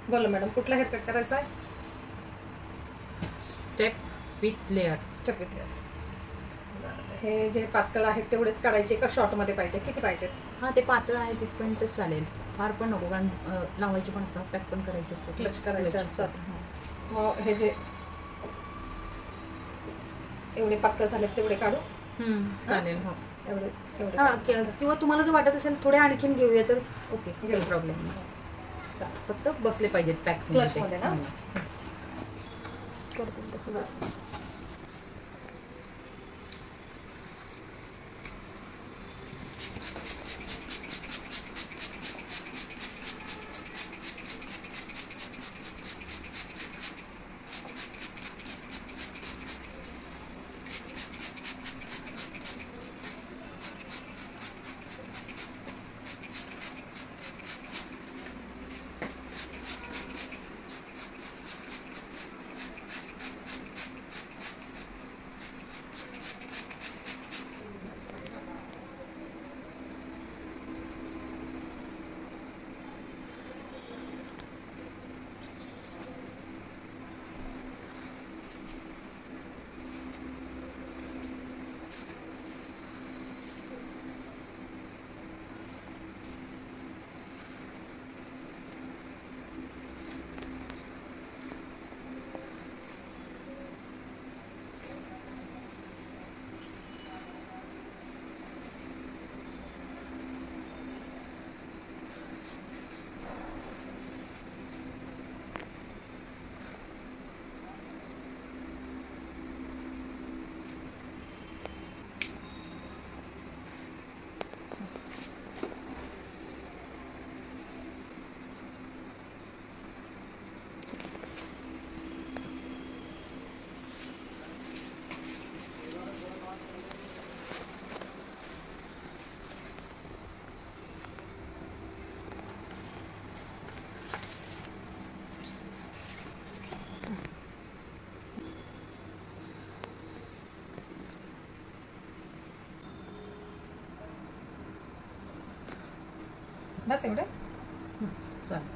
बोला मॅडम, कुठला hair cut करायचा आहे? Step with layer. Step with layer. हे जे पातळ आहेत तेवढेच काढायचे का शॉर्टमध्ये पाहिजे? किती पाहिजेत? हां, ते पातळ आहे तिथपर्यंतच चालेल, फार पण नको, कारण लावायचे पण असतात, पॅक पण करायचे असतात, क्लच करायचे असतात. हां. मग हे जे एवढे पातळ झालेत तेवढे काढू? चालेल. हो, एवढे एवढे हां. किंवा तुम्हाला जर वाटत असेल थोडे आणखीन घेऊया तर ओके, काही घेऊ. प्रॉब्लेम नाही. चालेल. फक्त बसले पाहिजेत पॅक क्लचमध्ये ना? करतील तसं बस. बस एवढे? चालेल.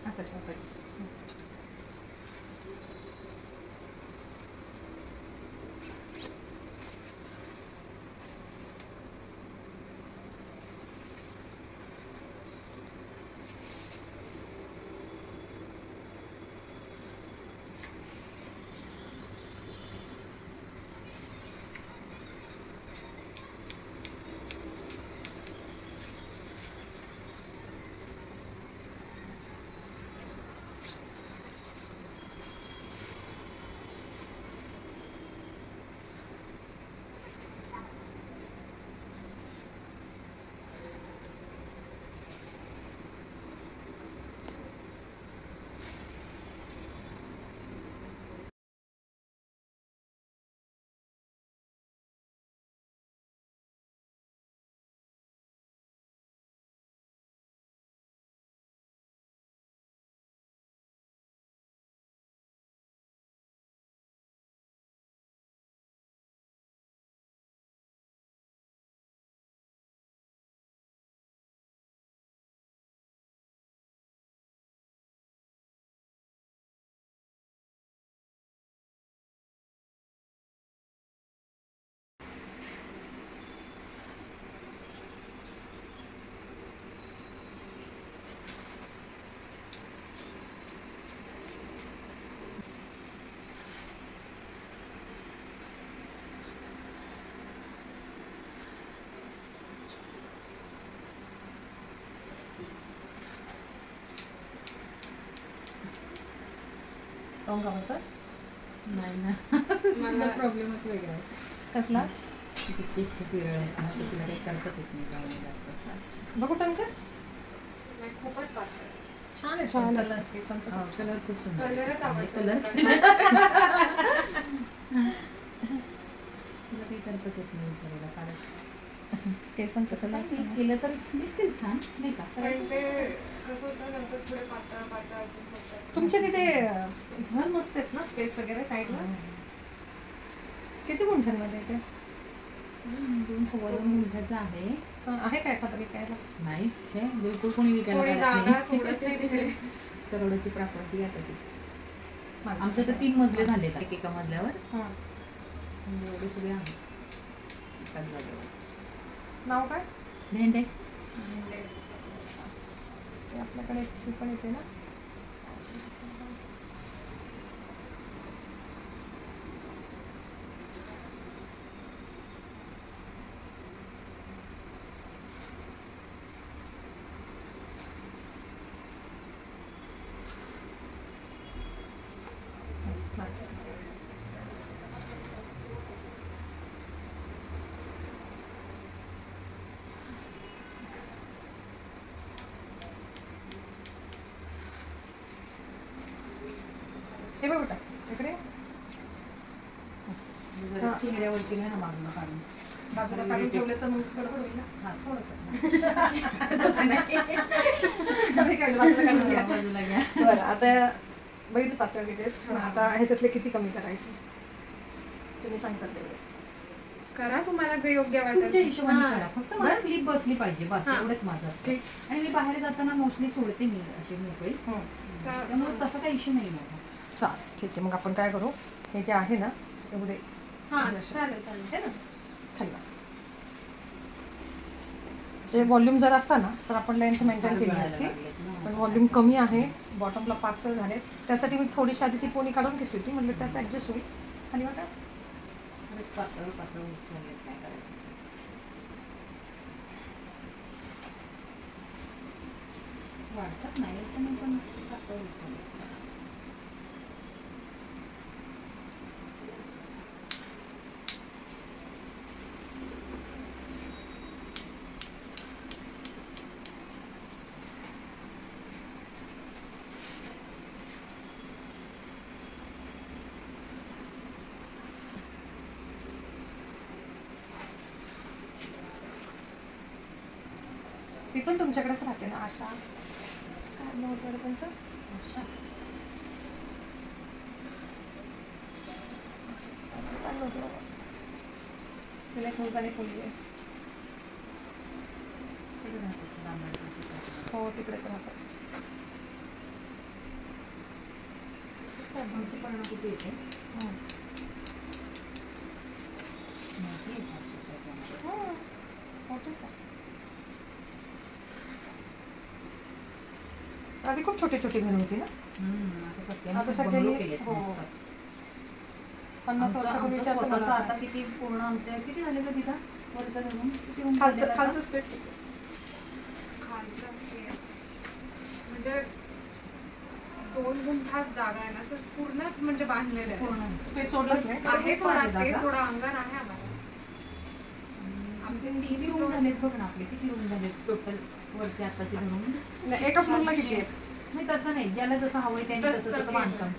असं ठेवा. काऊन का म्हणतात? नाही ना, मला प्रॉब्लेमच वेगळा आहे. कसला? तिची केस खूप विरळ आहे ना, तर तिला काही करताच येत नाही लावणी जास्त. बघू टंकर खूपच पातळ. छान आहे. छान आहे. कलर केसांचा हो, कलर खूप सुंदर आहे. कलरच आवडतो. कलर तिला काही करताच येत नाही विचारायला फारच. केसांचं तसं कलर नाही केलं तर दिसतील छान नाही का? पण ते कसं होतं नंतर थोडे पातळ पातळ असून होतं. तुमच्या तिथे घर मस्त आहेत ना, स्पेस वगैरे साईडला? किती गुंठ्यांमध्ये ते? 2.25 गुंठ्याचं आहे. आहे काय एखादा विकायला? नाही छे, बिलकुल कोणी विकायला कोणी तयार जागा नाही. सोडत नाही तिकडे. करोडोची प्रॉपर्टी आता ती. माझं आमच्या तर 3 मजले झाले एका मजल्यावर. हां. एवढे सगळे आहेत एकाच जागेवर. नाव काय? भेंडे. ते आपल्याकडे ती पण येते ना. हे बघ बेटा इकडे जरा चेहऱ्यावरची घ्या ना मागणं काढून. बाजूला काढून ठेवले तर मग गडबड होईल ना. हा थोडंसं. तसं नाही. आम्ही काढलं, बाजूला काढून घ्या. बाजूला घ्या. बरं आता बघितलं पातळ किती आहेत. पण आता ह्याच्यातले किती कमी करायचे तुम्ही सांगतात तेवढे. करा तुम्हाला जे योग्य वाटेल. तुमच्या हिशोबाने हां. करा. फक्त मला क्लिप बसली पाहिजे बस, हां. एवढंच माझं असतं. ठीक. आणि मी बाहेर जाताना मोस्टली सोडते मी अशी मोकळी, त्यामुळे तसा काही इश्यू नाही मला. चालेल ठीक आहे. मग आपण काय करू, हे जे आहे ना एवढे हां चालेल चालेल. आहे ना खाली ते व्हॉल्यूम जर असता ना तर आपण लेंथ मेंटेन केली असती. पण व्हॉल्यूम कमी आहे, बॉटमला पातळ झाले, त्यासाठी मी थोडीशी आधी ती पोनी काढून घेतली होती. म्हणलं त्यात ॲडजस्ट होईल. खाली वाटा पातळ पातळ चालेल, काय करायचं. वाढतात नाही पण पातळ चालेल. ती पण तुमच्याकडेच राहते ना आशा? काय नाव होतं त्यांचं? अच्छा. काय नाव होतं बाबा? तिला एक मुलगा आणि एक मुलगी आहे. तिकडे राहतात रामराजाची. हो तिकडेच राहतात. आमची पण कुठे येते हं. माहिती आहे का सोसायटीमध्ये? हं. मोठीच आहे. आधी खूप छोटी छोटी घरं होती ना. आता सगळ्यांनी बंगलो केलेत हो. मस्त. 50 वर्षापूर्वीच्या असं स्वतःचं मला आता किती पूर्ण आमच्या किती झाले का तिला वरचं धरून किती उंच खालचं झालेलं आता? खालचं स्पेस खालचं space. म्हणजे 2 गुंठात जागा आहे ना, तर पूर्णच म्हणजे बांधलेलं आहे. पूर्ण स्पेस सोडलंच नाही. आहे थोडा आहे स्पेस, जागा. थोडा अंगण आहे आम्हाला. आमचे किती तीन रूम floor झालेत बघ ना आपले, किती रूम झालेत टोटल वरचे आताचे धरून? नाही, एका फ्लोअरला किती आहेत? नाही तसं नाही, ज्याला जसं हवंय त्याने तसं तसं तसं तसं बांधकाम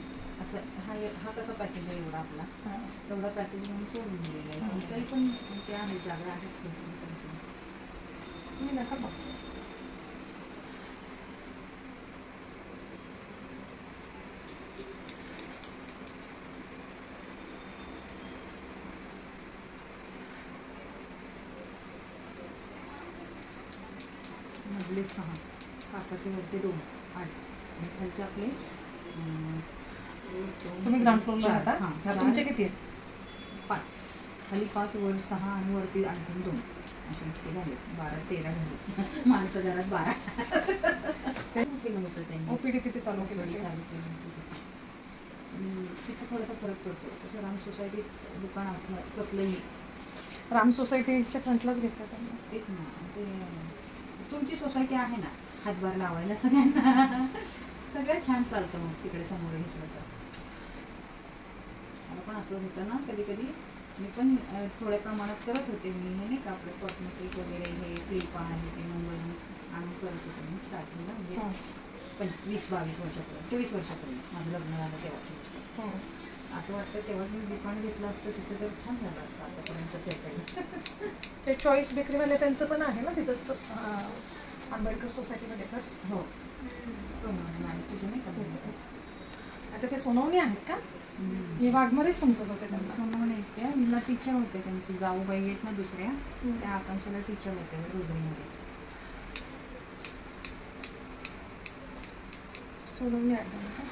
असं. हा कसा पॅसेज आहे एवढा आपला, हां. तेवढा पॅसेज म्हणून सोडून दिलेला आहे. हां. तरी पण ते आहे जागा आहेच त्यांची. तुम्ही नका बघ. मधले 6, काकाचे वरचे 2, 8 आणि खालचे आपले तुम्ही ग्राउंड फ्लोअरला राहता? हां, हा, तुमचे किती आहेत? 5. खाली 5, वर 6 आणि वरती आणखी 2. असे इतके झाले 12-13 झाले. माणसं घरात 12 केलं होतं त्यांनी. ओपीडी किती चालू केली केली होती? चालू केली होती तिथे. तिथं थोडासा फरक पडतो. तसं राम सोसायटीत दुकान असलं कसलंही राम सोसायटीच्या फ्रंटलाच घेतलं त्यांनी. तेच ना. ते तुमची सोसायटी आहे ना हातभार लावायला सगळ्यांना. सगळं छान चालतं मग तिकडे समोर घेतलं तर. पण असं होतं ना कधी कधी मी पण थोड्या प्रमाणात करत होते. मी हे नाही का आपलं कॉस्मेटिक वगैरे हे क्लिप आहे ते मुंबईहून आणून करत होते मी स्टार्टिंगला, म्हणजे 20-22 वर्षापूर्वी, 24 वर्षापूर्वी माझं लग्न झालं तेव्हाची गोष्ट. असं वाटतं तेव्हाच मी दुकान घेतलं असतं तिथं तर छान झालं असतं आतापर्यंत सेटल. ते चॉईस बेकरीवाले त्यांचं पण आहे ना तिथंच आंबेडकर सोसायटीमध्ये तर. हो सोनवणे मॅडम तुझं नाही का? आता ते सोनवणे आहेत का? मी वाघमारेच समजत होते त्यांना. सोनवणे त्या हिला टीचर होते, त्यांची जाऊबाई आहेत ना दुसऱ्या, त्या आकांक्षाला टीचर होते रोजरीमध्ये. सोनवणे आहेत का?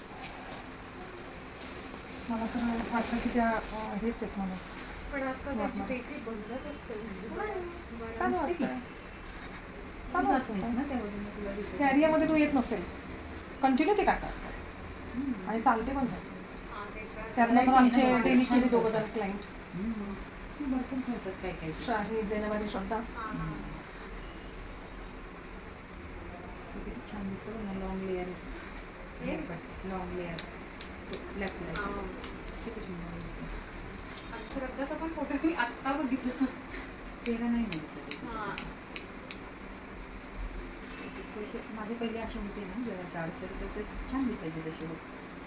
मला तर वाटतं की त्या हेच आहेत म्हणून. पण आजकाल त्याची बेकरी बंदच असते म्हणजे चालू असतं. चालू जात असतं नाहीस ना त्या वजून तुला दिसत. त्या एरियामध्ये तू येत नसेल, कंटिन्यू ते काका असतात आणि चालते पण त्यातनं पण आमचे डेलीचे दोघं जण क्लायंट भरपूर ठेवतात काय काय. शाही जेनेवारी श्रद्धा. किती छान दिसतं ना long layer, long layer left किती सुंदर दिसतं. श्रद्धाचा पण फोटो मी आत्ता बघितलं. तेरा नाही दिसत. माझे पहिले असे होते ना जरा जाडसर, तर ते छान दिसायचे तसे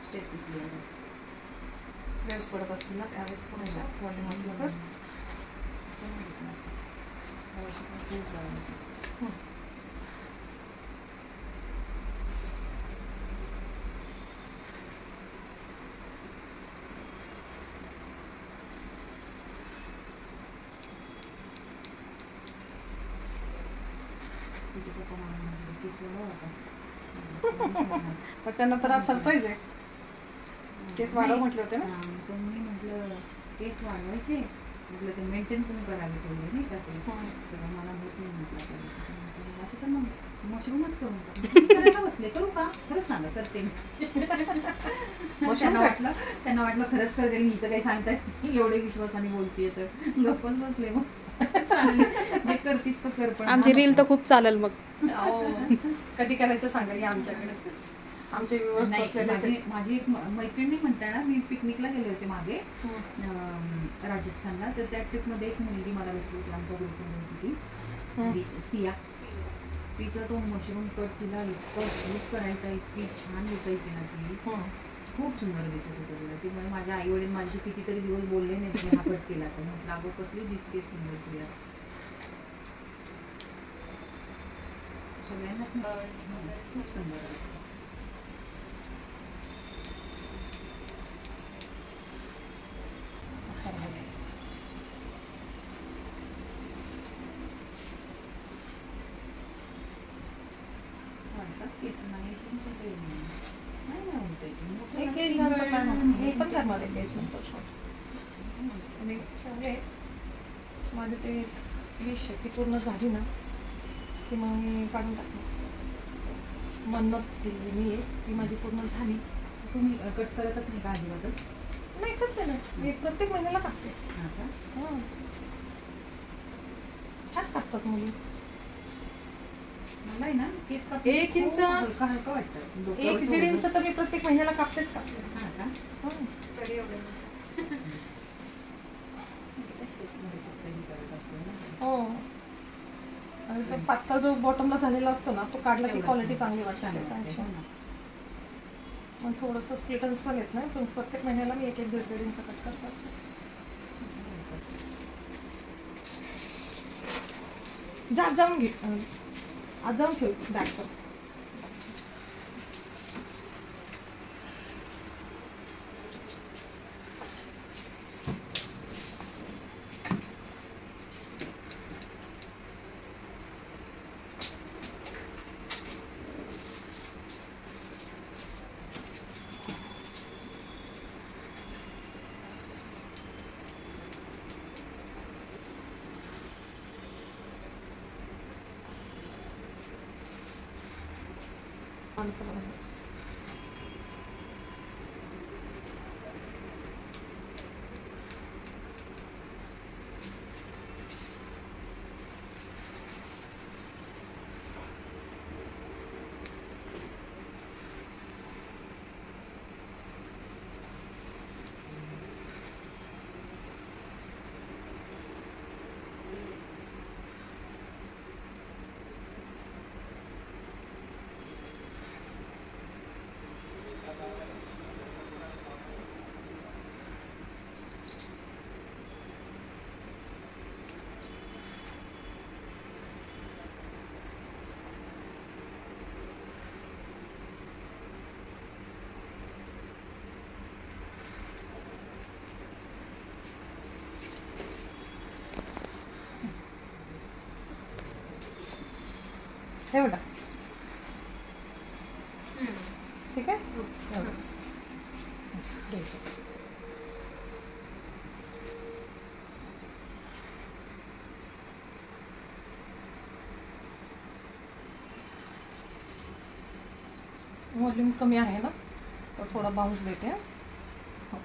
स्टेप दिसले. वेव्स पडत असतील ना त्यावेळेस थोड्याशा वॉल्यूम असलं तर. पण त्यांना तर आज सरप्राईज आहे. केस वाढव म्हटले होते ना. पण मी म्हटलं केस वाढवायचे, म्हटलं ते मेंटेन पण करावे तेवढे नाही का, ते सगळं मला होत नाही म्हटलं. असं तर मग मशरूमच करून करायला बसले, करू का खरंच सांगा करते मी. त्यांना वाटलं खरंच करते, हिचं काही सांगताय एवढे विश्वासाने बोलतीये तर गप्पच बसले. मग जे करतीस तर कर. पण आमची रील तर खूप चालेल मग. कधी करायचं सांगा या आमच्याकडे. आमचे माझी एक मैत्रिणी म्हणताना मी पिकनिकला गेले होते मागे राजस्थानला, तर त्या ट्रिपमध्ये एक मुलगी मला भेटली होती, आमच्या ग्रुपमध्ये होती ती सिया. तिचा तो मशरूम कट तिला इतकं सूट करायचा, इतकी छान दिसायची ना ती, खूप सुंदर दिसत होती तिला. ती म्हणजे माझ्या आई वडील माझी कितीतरी दिवस बोलले नाही की हा कट केला, तर म्हटलं अगो कसली दिसते सुंदर तिला. सगळ्यांना खूप सुंदर दिसतं. हे पण करणार आहे ठेवले. माझे ते डिश ती पूर्ण झाली ना की मग मी काढून टाकणार. मन्नत दिली मी ती माझी पूर्ण झाली. तुम्ही कट करतच नाही का अजिबातच? नाही करते ना मी, प्रत्येक महिन्याला कापते. ह्याच कापतात मुली. मला आहे ना केस काप 1 इंच हलका हलका वाटतं. 1-1.5 इंच तर मी प्रत्येक महिन्याला कापतेच कापते. हा का? तरी एवढं हो. आणि तो पातळ जो बॉटमला झालेला असतो ना तो काढला की क्वालिटी चांगली वाटते. मग थोडंसं स्प्लिटन्स पण येत नाही, पण प्रत्येक महिन्याला मी 1-1.5 इंच कट करत असते. जाऊन घे, आज जाऊन ठेव बॅग. हे बघा हम्म. ठीक आहे एवढं. घ्यायचं. व्हॉल्यूम कमी आहे ना तर थोडा बाउन्स देते हं. हो.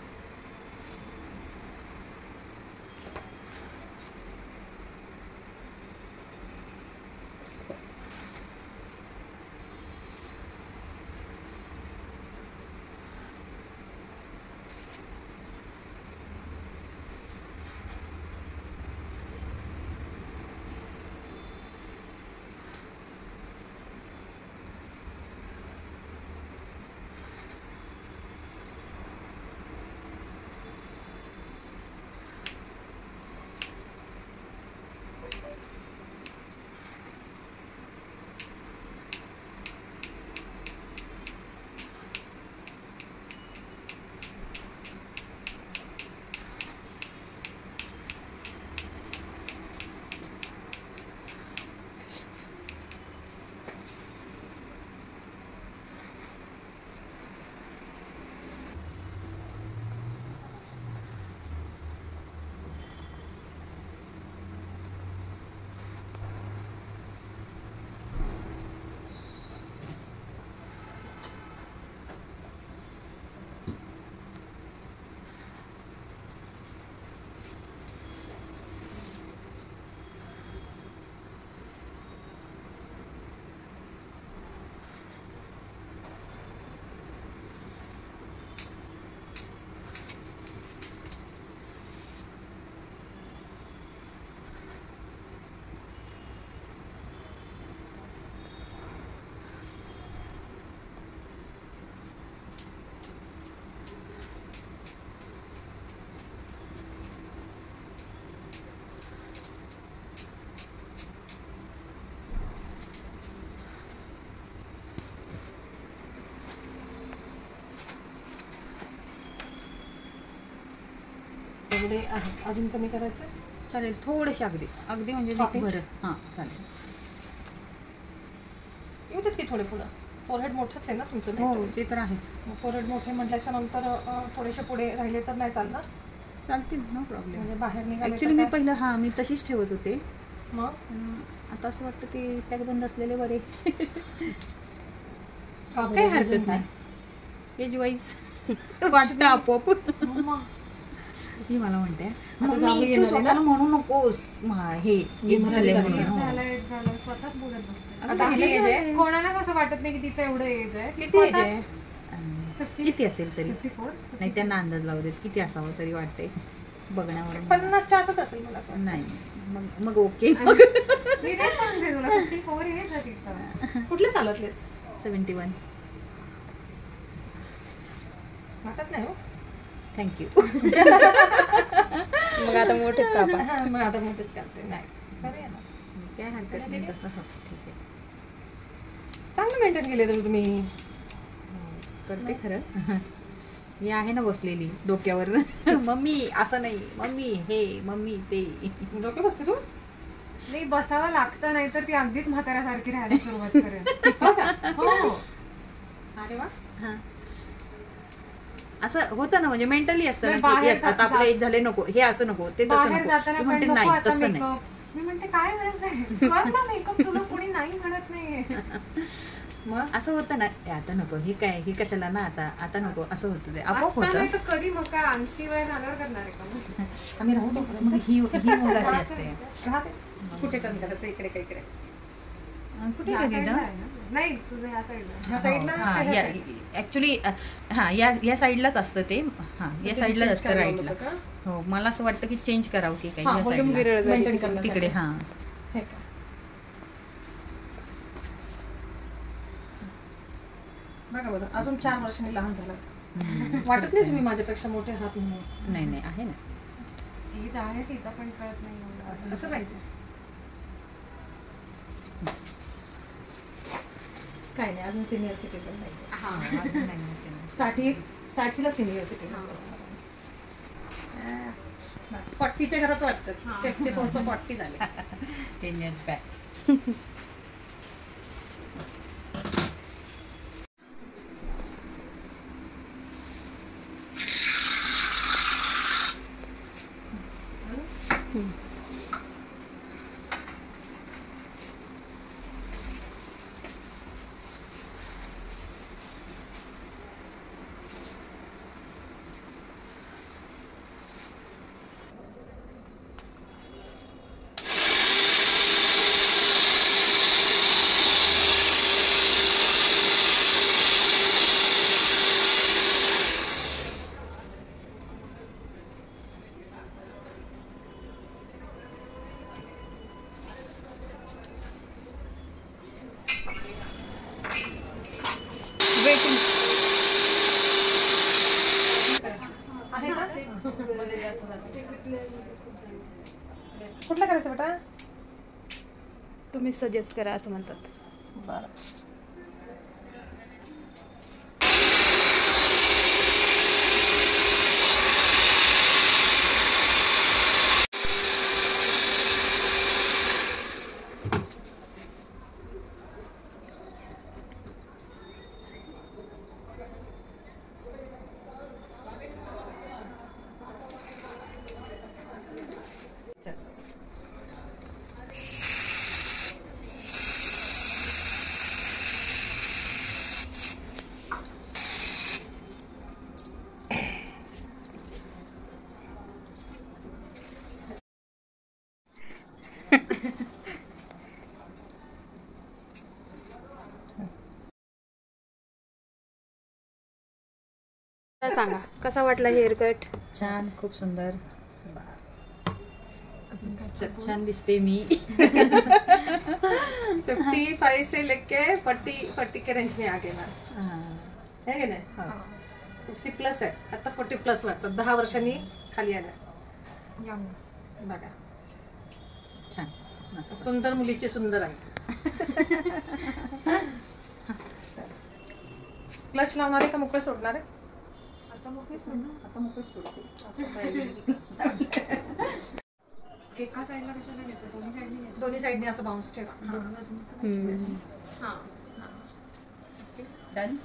एवढे आहे अजून कमी करायचं चालेल थोडेसे अगदी अगदी म्हणजे Half inch? बरं हां चालेल. एवढेच की थोडे पुढं फोरहेड मोठंच आहे ना तुमचं हो ते तर आहेच. फोरहेड मोठे म्हटल्याच्या नंतर थोडेसे पुढे राहिले तर नाही चालणार चालतील नो प्रॉब्लेम. म्हणजे बाहेर निघाले ॲक्च्युली तर मी पहिलं हां मी तशीच ठेवत होते मग पण आता असं वाटतं ते पॅकबंद असलेले बरे. का बरं? काही हरकत नाही एज वाईज वाटतं आपोआप. मग ही मला म्हणते आता मम्मी, जावई तू येणार आहे स्वतःला ना? म्हणू नकोस हे हे झाले झालं. म्हणून हो. झालं स्वतःच बोलत बसते. आता हे एज आहे कोणालाच असं वाटत नाही की तिचं एवढं एज आहे. किती एज आहे किती असेल तरी 54. नाही त्यांना अंदाज लावू देत किती असावं तरी वाटतंय बघण्यावर. 50च्या आतच असेल मला असं वाटतं. नाही मग मग ओके मग मी तेच सांगते तुला 54 एज आहे तिचं. कुठले चालतले 71. वाटत नाही हो थँक्यू. मग आता मोठेच कापा. हा, मग आता मोठेच करते नाही करूया ना काय हरकत नाही तसं हो ठीक आहे. चांगलं मेंटेन केले तुम्ही करते खरं. ही आहे ना बसलेली डोक्यावर मम्मी असं नाही मम्मी हे मम्मी ते. डोके बसते तू नाही बसावं लागतं नाही तर ती अगदीच म्हाताऱ्यासारखी राहायला सुरुवात करेल. हो अरे वा हां असं होतं ना म्हणजे मेंटली असतं नाही, ना की बाहेर yes, आता आपलं एज झाले नको हे असं नको ते तसं बाहेर नको. जाताना ती पण म्हणते नको नाही आता तसं नाही. मेकअप. मी म्हणते काय गरज आहे कर ना मेकअप तुला कोणी नाही म्हणत नाहीये. मग असं होतं ना "ए, आता नको हे काय हे कशाला ना आता नको असं होतं ते आपोआप आता होतं. नाही तर कधी मग काय 80 वय झाल्यावर करणार आहे का मग? आम्ही राहू मग ही मग अशी असते. राहते कुठे कमी करायचं इकडे का इकडे कुठे ह्या कधी साईडला आहे ना? नाही तुझं ह्या साईडला. ह्या साईडला का ह्या साईडला? ऍक्च्युली हा या साईडलाच असतं ते हा या ते साईडलाच change असतं करायला राईटला. होतं का? हो मला असं वाटतं की चेंज करावं की काही हा, या volume साईडला. विरळ झाली. मेंटेन करण्यासाठी. तिकडे हा हे का बघा बरं अजून 4 वर्षांनी लहान झालात वाटत नाही तुम्ही माझ्यापेक्षा मोठे आहात म्हणून नाही नाही आहे ना. एज आहे तिचं पण कळत नाही एवढं. असं पाहिजे काय नाही अजून सिनियर सिटीजन नाही हा. अजून नाही मोठे नाही. 60ला सिनियर सिटीजन 40च्या घरात वाटतं हा. 54चं 40 झाले 10 years back. तुम्ही सजेस्ट करा असं म्हणतात. बरं. सांगा कसा वाटला हेअर कट? छान, खूप सुंदर, छान दिसते मी. 55 से लेके 40 के रेंज में आ गए ना, है की नाही? 50+ आहे आता, 40+ वाटतात. 10 वर्षांनी खाली आल्या. बघा छान, मस्त. सुंदर मुलीची सुंदर आहे. क्लच लावणार आहे का मोकळे सोडणार आहे? आता मोकळीच सोडते. एका साईडला कशाला घ्यायचं? दोन्ही साईडने घ्यायचं. दोन्ही साईडने असं बाउन्स ठेवा. हां. डन.